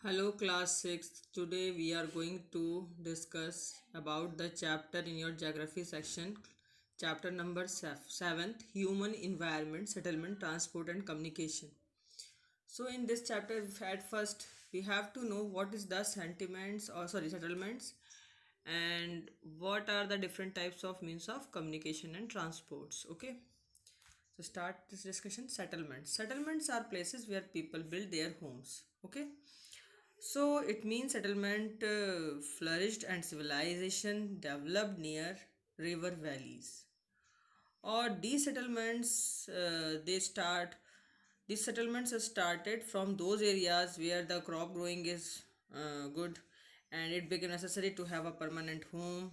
Hello class 6. Today we are going to discuss about the chapter in your geography section. Chapter number 7th, Human Environment, Settlement, Transport and Communication. So in this chapter at first we have to know what is the settlements, and what are the different types of means of communication and transports. Okay. So start this discussion. Settlements. Settlements are places where people build their homes. Okay. So it means settlement flourished and civilization developed near river valleys. Or these settlements are started from those areas where the crop growing is good, and it became necessary to have a permanent home.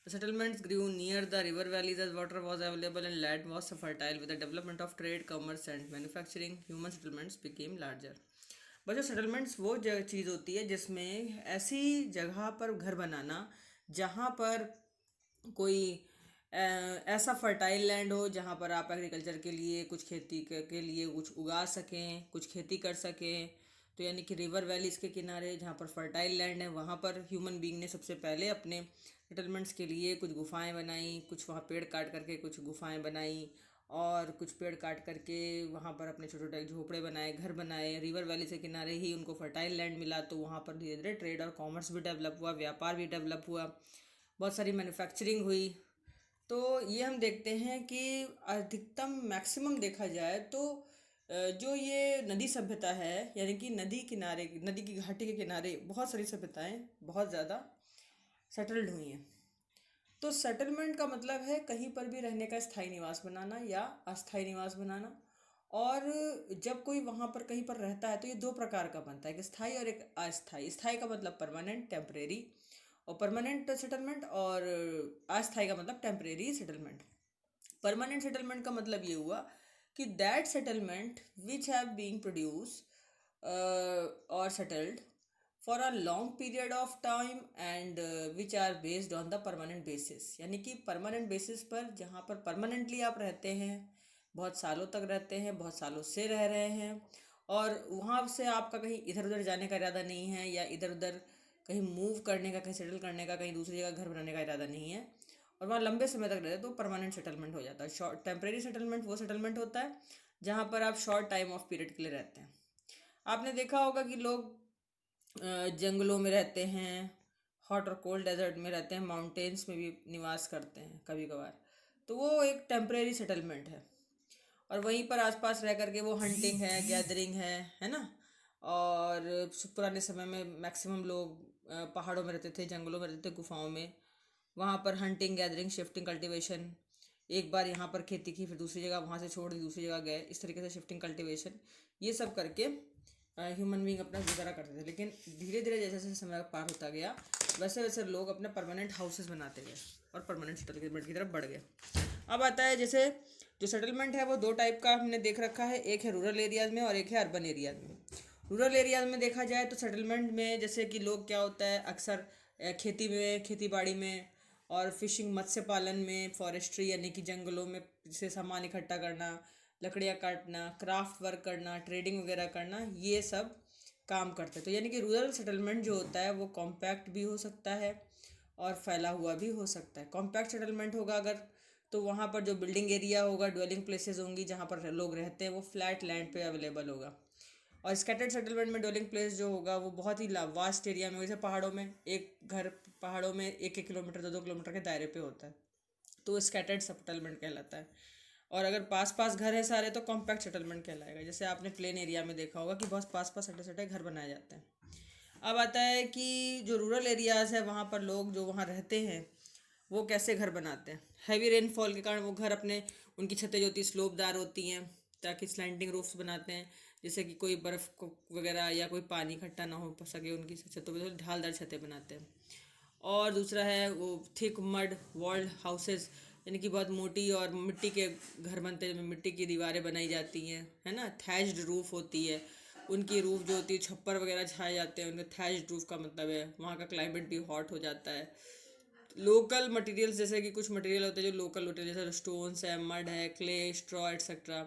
The settlements grew near the river valleys as water was available and land was fertile. With the development of trade, commerce and manufacturing, human settlements became larger. बच्चों, settlements वो चीज़ होती है जिसमें ऐसी जगह पर घर बनाना जहाँ पर कोई ऐसा फर्टाइल लैंड हो जहाँ पर आप एग्रीकल्चर के लिए कुछ खेती के लिए कुछ उगा सकें, कुछ खेती कर सकें। तो यानी कि रिवर वैलीज़ के किनारे जहाँ पर फर्टाइल लैंड है वहाँ पर ह्यूमन बीइंग ने सबसे पहले अपने सेटलमेंट्स के लिए कुछ गुफाएं बनाई, कुछ वहाँ पेड़ काट करके कुछ गुफाएं बनाई, और कुछ पेड़ काट करके वहाँ पर अपने छोटे छोटे झोपड़े बनाए, घर बनाए। रिवर वैली से किनारे ही उनको फर्टाइल लैंड मिला, तो वहाँ पर धीरे धीरे ट्रेड और कॉमर्स भी डेवलप हुआ, व्यापार भी डेवलप हुआ, बहुत सारी मैन्युफैक्चरिंग हुई। तो ये हम देखते हैं कि अधिकतम मैक्सिमम देखा जाए तो जो ये नदी सभ्यता है, यानी कि नदी की घाटी के किनारे बहुत सारी सभ्यताएं बहुत ज़्यादा सेटल्ड हुई हैं। तो सेटलमेंट का मतलब है कहीं पर भी रहने का स्थायी निवास बनाना या अस्थायी निवास बनाना। और जब कोई वहाँ पर कहीं पर रहता है तो ये दो प्रकार का बनता है, एक स्थायी और एक अस्थायी। स्थायी का मतलब परमानेंट, टेम्परेरी, और परमानेंट सेटलमेंट, और अस्थायी का मतलब टेम्परेरी सेटलमेंट। परमानेंट सेटलमेंट का मतलब ये हुआ कि that settlement which have been produce और settled for a long period of time and which are based on the permanent basis. यानी कि परमानेंट बेसिस पर जहाँ पर परमानेंटली आप रहते हैं, बहुत सालों तक रहते हैं, बहुत सालों से रह रहे हैं, और वहाँ से आपका कहीं इधर उधर जाने का इरादा नहीं है, या इधर उधर कहीं मूव करने का, कहीं सेटल करने का, कहीं दूसरी जगह घर बनाने का इरादा नहीं है, और वहाँ लंबे समय तक रहते, तो परमानेंट सेटलमेंट हो जाता है। शॉर्ट टेम्परेरी सेटलमेंट वो सेटलमेंट होता है जहाँ पर आप शॉर्ट टाइम ऑफ पीरियड के लिए रहते हैं। आपने देखा होगा कि लोग जंगलों में रहते हैं, हॉट और कोल्ड डेजर्ट में रहते हैं, माउंटेन्स में भी निवास करते हैं कभी कभार। तो वो एक टेम्परेरी सेटलमेंट है, और वहीं पर आसपास रह करके वो हंटिंग है, गैदरिंग है ना। और पुराने समय में मैक्सिमम लोग पहाड़ों में रहते थे, जंगलों में रहते थे, गुफाओं में। वहाँ पर हंटिंग, गैदरिंग, शिफ्टिंग, कल्टीवेशन, एक बार यहाँ पर खेती की फिर दूसरी जगह वहाँ से छोड़ दी, दूसरी जगह गए, इस तरीके से शिफ्टिंग, कल्टीवेशन, ये सब करके ह्यूमन बींग अपना गुजारा करते थे। लेकिन धीरे धीरे जैसे जैसे समय पार होता गया वैसे वैसे लोग अपने परमानेंट हाउसेस बनाते गए और परमानेंट सेटलमेंट की तरफ बढ़ गए। अब आता है जैसे जो सेटलमेंट है वो दो टाइप का हमने देख रखा है, एक है रूरल एरियाज़ में और एक है अर्बन एरियाज़ में। रूरल एरियाज़ में देखा जाए तो सेटलमेंट में जैसे कि लोग क्या होता है अक्सर खेती में, खेती बाड़ी में, और फिशिंग, मत्स्य पालन में, फॉरेस्ट्री यानी कि जंगलों में से सामान इकट्ठा करना, लकड़ियाँ काटना, क्राफ्ट वर्क करना, ट्रेडिंग वगैरह करना, ये सब काम करते हैं। तो यानी कि रूरल सेटलमेंट जो होता है वो कॉम्पैक्ट भी हो सकता है और फैला हुआ भी हो सकता है। कॉम्पैक्ट सेटलमेंट होगा अगर, तो वहाँ पर जो बिल्डिंग एरिया होगा, डवेलिंग प्लेसेस होंगी जहाँ पर लोग रहते हैं, वो फ्लैट लैंड पे अवेलेबल होगा। और स्कैटर्ड सेटलमेंट में डवेलिंग प्लेस जो होगा वो बहुत ही वास्ट एरिया में, जैसे पहाड़ों में एक घर, पहाड़ों में एक एक किलोमीटर, दो दो किलोमीटर के दायरे पे होता है, तो वो स्कैटर्ड सेटलमेंट कहलाता है। और अगर पास पास घर है सारे तो कॉम्पैक्ट सेटलमेंट कहलाएगा। जैसे आपने प्लेन एरिया में देखा होगा कि बहुत पास पास सटे सटे घर बनाए जाते हैं। अब आता है कि जो रूरल एरियाज़ है वहाँ पर लोग जो वहाँ रहते हैं वो कैसे घर बनाते हैं। हैवी रेनफॉल के कारण वो घर अपने, उनकी छतें जो होती हैं स्लोपदार होती हैं, ताकि स्लैंटिंग रूफ्स बनाते हैं, जैसे कि कोई बर्फ़ को वगैरह या कोई पानी इकट्ठा ना हो सके उनकी छतों पर, तो ढालदार छतें बनाते हैं। और दूसरा है वो थिक मड वॉल्ड हाउसेस, यानी कि बहुत मोटी और मिट्टी के घर बनते हैं जिनमें मिट्टी की दीवारें बनाई जाती हैं, है ना। थैच्ड रूफ होती है उनकी, रूफ जो होती है छप्पर वगैरह छाए जाते हैं उनके। थैच्ड रूफ का मतलब है वहाँ का क्लाइमेट भी हॉट हो जाता है। लोकल मटेरियल्स, जैसे कि कुछ मटेरियल होते हैं जो लोकल होते हैं, जैसे स्टोन्स है, मड है, क्ले, स्ट्रॉ एट्सेट्रा,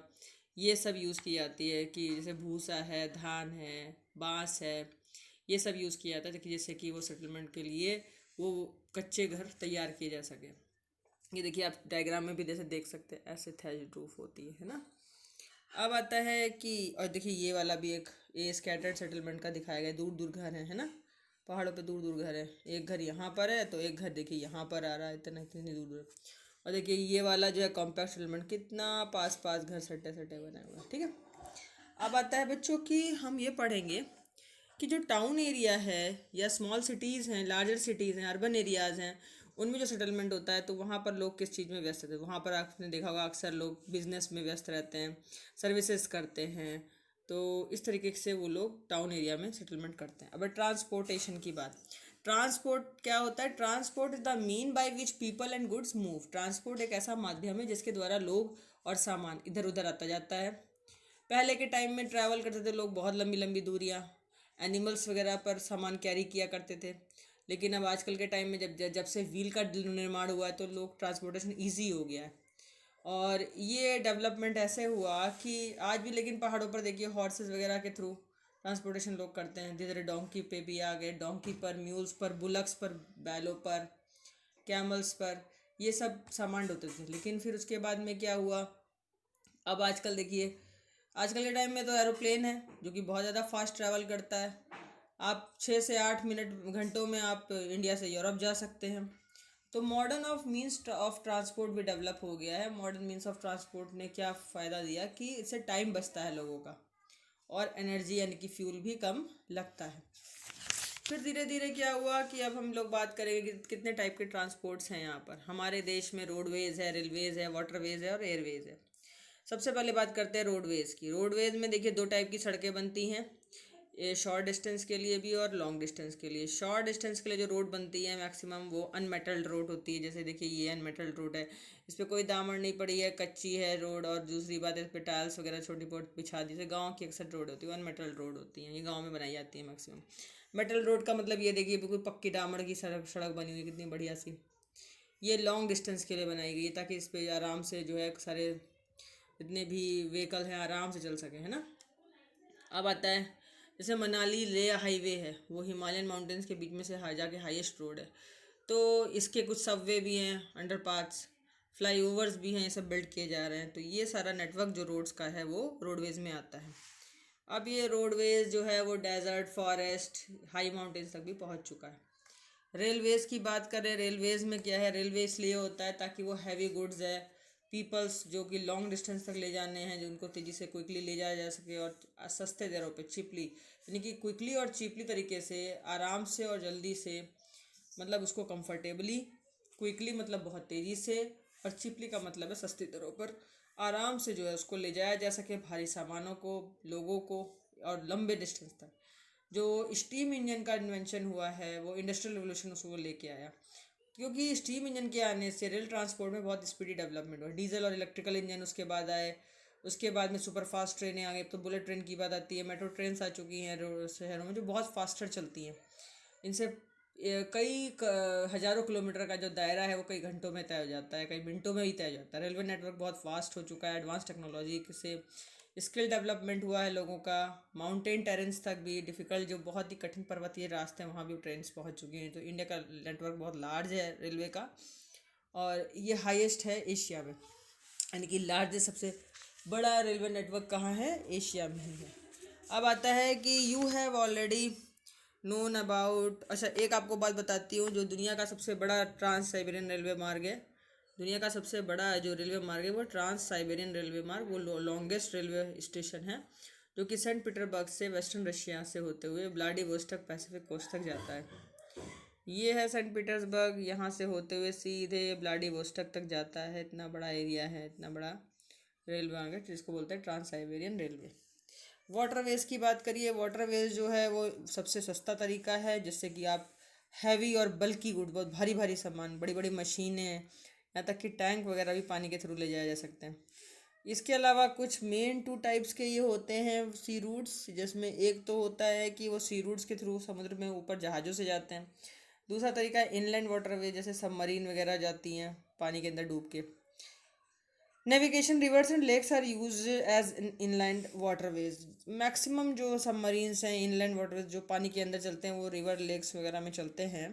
ये सब यूज़ की जाती है। कि जैसे भूसा है, धान है, बांस है, ये सब यूज़ किया जाता है कि जैसे कि वो सेटलमेंट के लिए वो कच्चे घर तैयार किए जा सके। ये देखिए आप डायग्राम में भी जैसे देख सकते हैं, ऐसे थैच रूफ होती है ना। अब आता है कि और देखिए ये वाला भी एक ये स्कैटर्ड सेटलमेंट का दिखाया गया है, दूर दूर घर है ना, पहाड़ों पे दूर दूर घर है। एक घर यहाँ पर है तो एक घर देखिए यहाँ पर आ रहा है, इतना इतनी दूर दूर। और देखिए ये वाला जो है कॉम्पैक्ट सेटलमेंट, कितना पास पास घर सटे सटे बनाए हुए हैं, ठीक है। अब आता है बच्चों कि हम ये पढ़ेंगे कि जो टाउन एरिया है या स्मॉल सिटीज़ हैं, लार्जर सिटीज़ हैं, अर्बन एरियाज़ हैं, उनमें जो सेटलमेंट होता है तो वहाँ पर लोग किस चीज़ में व्यस्त रहते हैं। वहाँ पर आपने देखा होगा अक्सर लोग बिजनेस में व्यस्त रहते हैं, सर्विसेज करते हैं, तो इस तरीके से वो लोग टाउन एरिया में सेटलमेंट करते हैं। अब ट्रांसपोर्टेशन की बात, ट्रांसपोर्ट क्या होता है? Transport is the mean by which people and goods move. Transport एक ऐसा माध्यम है जिसके द्वारा लोग और सामान इधर उधर आता जाता है। पहले के टाइम में ट्रैवल करते थे लोग बहुत लंबी लंबी दूरियां, एनिमल्स वगैरह पर सामान कैरी किया करते थे। लेकिन अब आजकल के टाइम में जब जब से व्हील का निर्माण हुआ है तो लोग ट्रांसपोर्टेशन ईजी हो गया है। और ये डेवलपमेंट ऐसे हुआ कि आज भी लेकिन पहाड़ों पर देखिए हॉर्सेस वगैरह के थ्रू ट्रांसपोर्टेशन लोग करते हैं। धीरे धीरे डोंकी पे भी आ गए, डोंकी पर, म्यूल्स पर, बुलक्स पर, बैलों पर, कैमल्स पर, ये सब सामान ढोते थे। लेकिन फिर उसके बाद में क्या हुआ, अब आजकल देखिए आजकल के टाइम में तो एरोप्लेन है जो कि बहुत ज़्यादा फास्ट ट्रैवल करता है। आप 6 से 8 मिनट घंटों में आप इंडिया से यूरोप जा सकते हैं। तो modern of means of transport भी डेवलप हो गया है। मॉडर्न मीन्स ऑफ ट्रांसपोर्ट ने क्या फ़ायदा दिया कि इससे टाइम बचता है लोगों का और एनर्जी यानी कि फ्यूल भी कम लगता है। फिर धीरे धीरे क्या हुआ कि अब हम लोग बात करेंगे कि कितने टाइप के ट्रांसपोर्ट्स हैं यहाँ पर हमारे देश में। रोडवेज़ है, रेलवेज़ है, वाटरवेज़ है और एयरवेज़ है। सबसे पहले बात करते हैं रोडवेज़ की। रोडवेज़ में देखिए दो टाइप की सड़कें बनती हैं, ये शॉर्ट डिस्टेंस के लिए भी और लॉन्ग डिस्टेंस के लिए। शॉर्ट डिस्टेंस के लिए जो रोड बनती है मैक्सिमम वो अनमेटल्ड रोड होती है। जैसे देखिए ये अनमेटल्ड रोड है, इस पर कोई दामन नहीं पड़ी है, कच्ची है रोड। और दूसरी बात है इस पर टाइल्स वगैरह छोटी बहुत बिछा दी। जैसे गाँव की अक्सर रोड होती है अनमेटल्ड रोड होती है, ये गाँव में बनाई जाती है मैक्सिमम। मेटल रोड का मतलब ये देखिए बिल्कुल पक्की डामर की सड़क सड़क बनी हुई कितनी बढ़िया सी। ये लॉन्ग डिस्टेंस के लिए बनाई गई है ताकि इस पर आराम से जो है सारे जितने भी व्हीकल हैं आराम से चल सकें, है ना। अब आता है जैसे मनाली ले हाईवे है, वो हिमालयन माउंटेन्स के बीच में से जाके हाईएस्ट रोड है। तो इसके कुछ सबवे भी हैं, अंडरपाथ्स, फ्लाईओवर्स भी हैं, ये सब बिल्ड किए जा रहे हैं। तो ये सारा नेटवर्क जो रोड्स का है वो रोडवेज़ में आता है। अब ये रोडवेज़ जो है वो डेजर्ट, फॉरेस्ट, हाई माउंटेन्स तक भी पहुंच चुका है। रेलवेज़ की बात करें, रेलवेज़ में क्या है, रेलवे इसलिए होता है ताकि वो हैवी गुड्स है, पीपल्स जो कि लॉन्ग डिस्टेंस तक ले जाने हैं, जो उनको तेज़ी से क्विकली ले जाया जा सके और सस्ते दरों पे चीपली, यानी कि क्विकली और चीपली तरीके से, आराम से और जल्दी से, मतलब उसको कंफर्टेबली, क्विकली मतलब बहुत तेज़ी से, और चीपली का मतलब है सस्ती दरों पर आराम से जो है उसको ले जाया जा सके, भारी सामानों को, लोगों को, और लंबे डिस्टेंस तक। जो स्टीम इंजन का इन्वेंशन हुआ है वो इंडस्ट्रियल रिवोल्यूशन उसको लेके आया, क्योंकि स्टीम इंजन के आने से रेल ट्रांसपोर्ट में बहुत स्पीडी डेवलपमेंट हुआ। डीजल और इलेक्ट्रिकल इंजन उसके बाद आए, उसके बाद में सुपर फास्ट ट्रेनें आ गई। तो बुलेट ट्रेन की बात आती है, मेट्रो ट्रेन्स आ चुकी हैं शहरों में जो बहुत फास्टर चलती हैं। इनसे हज़ारों किलोमीटर का जो दायरा है वो कई घंटों में तय हो जाता है, कई मिनटों में ही तय हो जाता है। रेलवे नेटवर्क बहुत फास्ट हो चुका है, एडवांस टेक्नोलॉजी से स्किल डेवलपमेंट हुआ है लोगों का। माउंटेन टेरेंस तक भी, डिफ़िकल्ट जो बहुत ही कठिन पर्वतीय रास्ते हैं वहाँ भी ट्रेन पहुँच चुकी हैं। तो इंडिया का नेटवर्क बहुत लार्ज है रेलवे का, और ये हाईएस्ट है एशिया में, यानी कि लार्जेस्ट सबसे बड़ा रेलवे नेटवर्क कहाँ है? एशिया में ही है। अब आता है कि you have already known about, अच्छा एक आपको बात बताती हूँ, जो दुनिया का सबसे बड़ा ट्रांस साइबेरियन रेलवे मार्ग है, दुनिया का सबसे बड़ा जो रेलवे मार्ग है वो ट्रांस साइबेरियन रेलवे मार्ग, वो लॉन्गेस्ट रेलवे स्टेशन है जो कि सेंट पीटर्सबर्ग से वेस्टर्न रशिया से होते हुए व्लादिवोस्टोक पैसिफिक कोस्ट तक जाता है। ये है सेंट पीटर्सबर्ग, यहाँ से होते हुए सीधे व्लादिवोस्टोक तक जाता है। इतना बड़ा एरिया है, इतना बड़ा रेलवे मार्ग है जिसको बोलते हैं ट्रांस साइबेरियन रेलवे। वाटरवेज की बात करिए, वाटरवेज जो है वो सबसे सस्ता तरीका है जिससे कि आप हैवी और बल्कि गुड, बहुत भारी भारी सामान, बड़ी बड़ी मशीनें, यहाँ तक कि टैंक वगैरह भी पानी के थ्रू ले जाया जा सकते हैं। इसके अलावा कुछ मेन 2 टाइप्स के ये होते हैं सी रूट्स, जिसमें एक तो होता है कि वो सी रूट्स के थ्रू समुद्र में ऊपर जहाज़ों से जाते हैं। दूसरा तरीका है इनलैंड वाटरवे, जैसे सबमरीन वगैरह जाती हैं पानी के अंदर डूब के। Navigation rivers and lakes are use as inland waterways. Maximum जो सबमरीन्स हैं इनलैंड वाटरवेज जो पानी के अंदर चलते हैं वो रिवर लेक्स वगैरह में चलते हैं।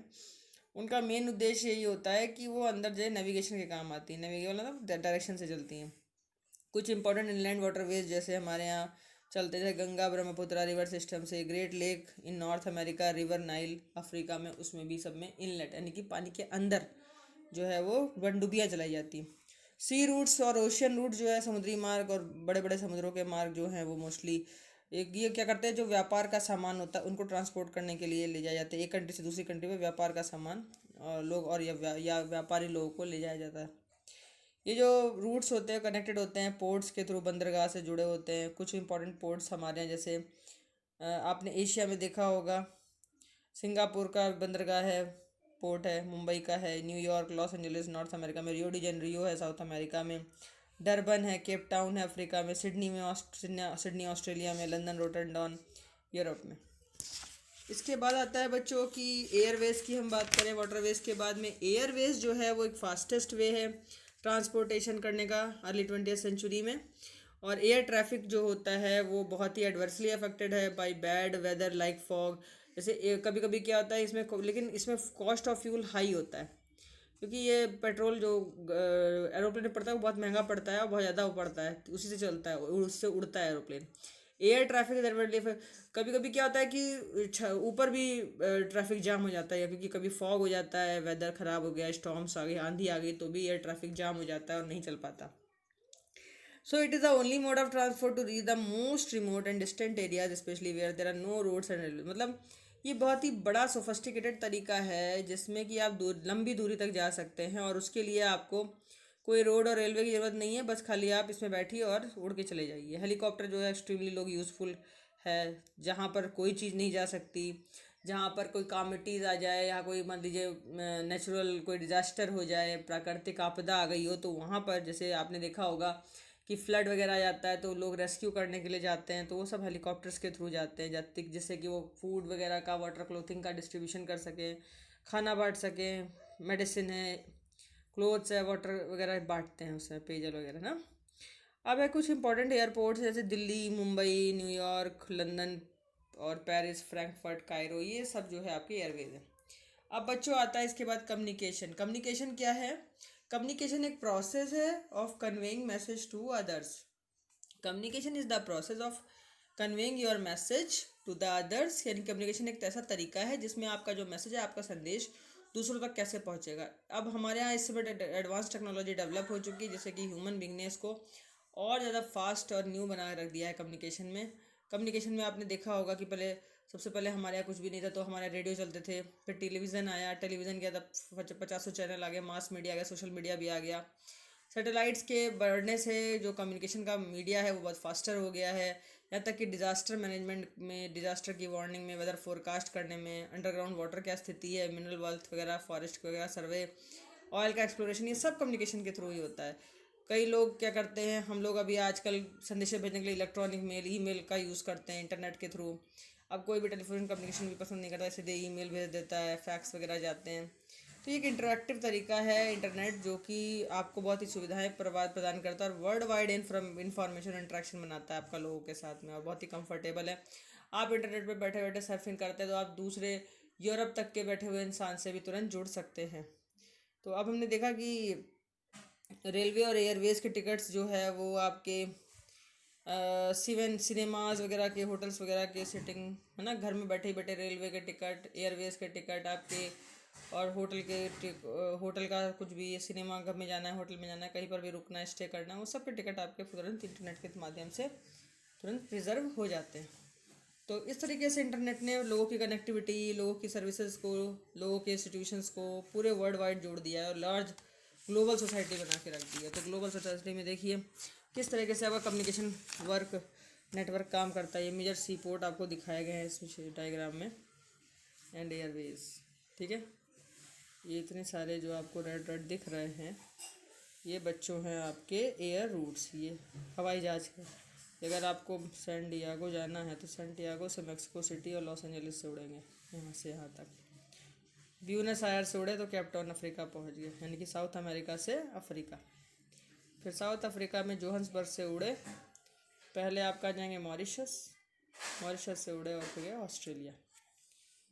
उनका मेन उद्देश्य यही होता है कि वो अंदर जो है नेविगेशन के काम आती है, नेविगेबल मतलब डायरेक्शन से चलती हैं। कुछ इंपॉर्टेंट इनलैंड वाटरवेज जैसे हमारे यहाँ चलते थे गंगा ब्रह्मपुत्र रिवर सिस्टम से, great lake in north America, river Nile Africa में, उसमें भी सब में इनलेट यानी कि पानी के अंदर जो है वो पनडुब्बियाँ चलाई जाती हैं। सी रूट्स और ओशियन रूट जो है समुद्री मार्ग और बड़े बड़े समुद्रों के मार्ग जो हैं वो मोस्टली एक ये क्या करते हैं, जो व्यापार का सामान होता है उनको ट्रांसपोर्ट करने के लिए ले जाया जाते हैं, एक कंट्री से दूसरी कंट्री में व्यापार का सामान लोग और या व्यापारी लोगों को ले जाया जाता है। ये जो रूट्स होते हैं कनेक्टेड होते हैं पोर्ट्स के थ्रू, बंदरगाह से जुड़े होते हैं। कुछ इंपॉर्टेंट पोर्ट्स हमारे यहाँ जैसे आपने एशिया में देखा होगा सिंगापुर का बंदरगाह है, पोर्ट है, मुंबई का है, New York, Los Angeles north America में, रियो डी जेनरियो है साउथ अमेरिका में, डरबन है, केप टाउन है अफ्रीका में, सिडनी में सिडनी ऑस्ट्रेलिया में, लंदन रोटरडॉम यूरोप में। इसके बाद आता है बच्चों की एयरवेज की हम बात करें। वाटरवेज के बाद में एयरवेज जो है वो एक फास्टेस्ट वे है ट्रांसपोर्टेशन करने का अर्ली 20th सेंचुरी में। और एयर ट्रैफिक जो होता है वो बहुत ही एडवर्सली अफेक्टेड है by bad weather like fog. जैसे कभी कभी क्या होता है इसमें, लेकिन इसमें कॉस्ट ऑफ फ्यूल हाई होता है क्योंकि ये पेट्रोल जो एरोप्लेन में पड़ता है वो बहुत महंगा पड़ता है और बहुत ज़्यादा वो पड़ता है, उसी से चलता है, उससे उड़ता है एरोप्लेन। एयर ट्रैफिक एडवर्सली, कभी कभी क्या होता है कि ऊपर भी ट्रैफिक जाम हो जाता है क्योंकि कभी फॉग हो जाता है, वेदर ख़राब हो गया, स्टॉर्म्स आ गई, आंधी आ गई, तो भी एयर ट्रैफिक जाम हो जाता है और नहीं चल पाता। So it is the only mode of transport to reach the most remote and distant areas, especially where there are no roads and railways। मतलब ये बहुत ही बड़ा सोफिस्टिकेटेड तरीका है जिसमें कि आप लंबी दूरी तक जा सकते हैं और उसके लिए आपको कोई रोड और रेलवे की ज़रूरत नहीं है, बस खाली आप इसमें बैठिए और उड़ के चले जाइए। हेलीकॉप्टर जो है एक्सट्रीमली लोग यूज़फुल है जहाँ पर कोई चीज़ नहीं जा सकती, जहाँ पर कोई कामिटीज़ आ जाए या कोई मान लीजिए नेचुरल कोई डिज़ास्टर हो जाए, प्राकृतिक आपदा आ गई हो, तो वहाँ पर जैसे आपने देखा होगा कि फ्लड वगैरह आ जाता है तो लोग रेस्क्यू करने के लिए जाते हैं, तो वो सब हेलीकॉप्टर्स के थ्रू जाते हैं जाते जिससे कि वो फूड वगैरह का, वाटर क्लोथिंग का डिस्ट्रीब्यूशन कर सकें, खाना बांट सकें, मेडिसिन है, क्लोथ्स है, वाटर वगैरह बांटते हैं उसमें, पेयजल वगैरह ना। अब है कुछ इंपॉर्टेंट एयरपोर्ट्स जैसे दिल्ली, मुंबई, न्यूयॉर्क, लंदन और पेरिस, फ्रैंकफर्ट, कायरो, ये सब जो है आपके एयरवेज हैं। अब बच्चों आता है इसके बाद कम्युनिकेशन। कम्युनिकेशन क्या है? कम्युनिकेशन एक प्रोसेस है of conveying message to others. Communication is the process of conveying your message to the others, यानी कम्युनिकेशन एक ऐसा तरीका है जिसमें आपका जो मैसेज है, आपका संदेश दूसरों तक कैसे पहुंचेगा। अब हमारे यहाँ इस समय एडवांस टेक्नोलॉजी डेवलप हो चुकी है जैसे कि ह्यूमन बीइंग ने इसको और ज़्यादा फास्ट और न्यू बना रख दिया है कम्युनिकेशन में। कम्युनिकेशन में आपने देखा होगा कि पहले, सबसे पहले हमारे यहाँ कुछ भी नहीं था तो हमारे रेडियो चलते थे, फिर टेलीविज़न आया, टेलीविज़न के तब 50 चैनल आ गए, मास मीडिया आ गया, सोशल मीडिया भी आ गया। सैटेलाइट्स के बढ़ने से जो कम्युनिकेशन का मीडिया है वो बहुत फास्टर हो गया है, यहाँ तक कि डिज़ास्टर मैनेजमेंट में, डिज़ास्टर की वार्निंग में, वेदर फोरकास्ट करने में, अंडरग्राउंड वाटर क्या स्थिति है, मिनरल वेल्थ वगैरह, फॉरेस्ट वगैरह सर्वे, ऑयल का एक्सप्लोरेशन, ये सब कम्युनिकेशन के थ्रू ही होता है। कई लोग क्या करते हैं, हम लोग अभी आजकल संदेश भेजने के लिए इलेक्ट्रॉनिक मेल, ईमेल का यूज़ करते हैं इंटरनेट के थ्रू। अब कोई भी टेलीफोन कम्युनिकेशन भी पसंद नहीं करता, सीधे ईमेल भेज देता है, फैक्स वगैरह जाते हैं। तो ये एक इंटरेक्टिव तरीका है इंटरनेट जो कि आपको बहुत ही सुविधाएं प्रदान करता है और वर्ल्ड वाइड इंफॉर्मेशन इंटरेक्शन बनाता है आपका लोगों के साथ में, और बहुत ही कंफर्टेबल है। आप इंटरनेट पे बैठे बैठे सर्फिंग करते हैं तो आप दूसरे यूरोप तक के बैठे हुए इंसान से भी तुरंत जुड़ सकते हैं। तो अब हमने देखा कि रेलवे और एयरवेज के टिकट्स जो है वो आपके सिनेमाज वगैरह के, होटल्स वगैरह के सिटिंग है ना, घर में बैठे ही बैठे रेलवे के टिकट, एयरवेज के टिकट आपके, और होटल का कुछ भी, सिनेमा घर में जाना है, होटल में जाना है, कहीं पर भी रुकना है, स्टे करना है, वो सब के टिकट आपके तुरंत इंटरनेट के माध्यम से तुरंत रिजर्व हो जाते हैं। तो इस तरीके से इंटरनेट ने लोगों की कनेक्टिविटी, लोगों की सर्विसेज को, लोगों के इंस्टीट्यूशंस को पूरे वर्ल्ड वाइड जोड़ दिया है और लार्ज ग्लोबल सोसाइटी बना के रख दी है। तो ग्लोबल सोसाइटी में देखिए किस तरीके से आपका कम्युनिकेशन नेटवर्क काम करता है। ये मेजर सी पोर्ट आपको दिखाए गए हैं इस डायग्राम में, एंड एयरवेज, ठीक है। ये इतने सारे जो आपको रेड रेड दिख रहे हैं ये बच्चों हैं आपके एयर रूट्स, ये हवाई जहाज के। अगर आपको सैन डियागो जाना है तो सैन डियागो से मेक्सिको सिटी और लॉस एंजलिस से उड़ेंगे, यहाँ से यहाँ तक। ब्यूनस आयर्स से उड़े तो केप टाउन अफ्रीका पहुँच गए, यानी कि साउथ अमेरिका से अफ्रीका। फिर साउथ अफ्रीका में जोहान्सबर्ग से उड़े, पहले आप कहाँ जाएंगे, मॉरिशस, मॉरिशस से उड़े और फिर गए ऑस्ट्रेलिया।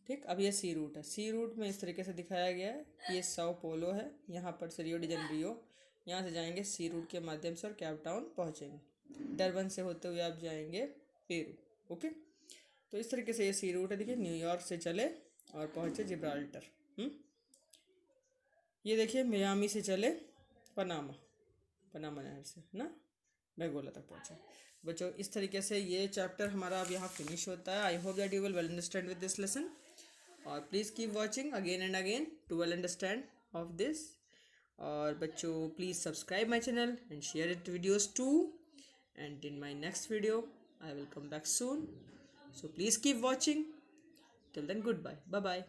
ठीक, अब ये सी रूट है। सी रूट में इस तरीके से दिखाया गया है, ये साओ पोलो है, यहाँ पर से रियो डी जनरियो, यहाँ से जाएंगे सी रूट के माध्यम से और कैप टाउन पहुँचेंगे। डरबन से होते हुए आप जाएंगे पेरू। ओके, तो इस तरीके से ये सी रूट है। देखिए न्यूयॉर्क से चले और पहुँचे जिब्राल्टर। ये देखिए मियामी से चले पनामा, पनामा नहर से ना बेंगोला तक पहुँचे। बच्चों इस तरीके से ये चैप्टर हमारा अब यहाँ फिनिश होता है। I hope that you will well understand with this lesson, और please keep watching again and again to well understand of this. और बच्चों please subscribe my channel and share it videos too, and in my next video I will come back soon. So please keep watching. Till then, goodbye. Bye bye.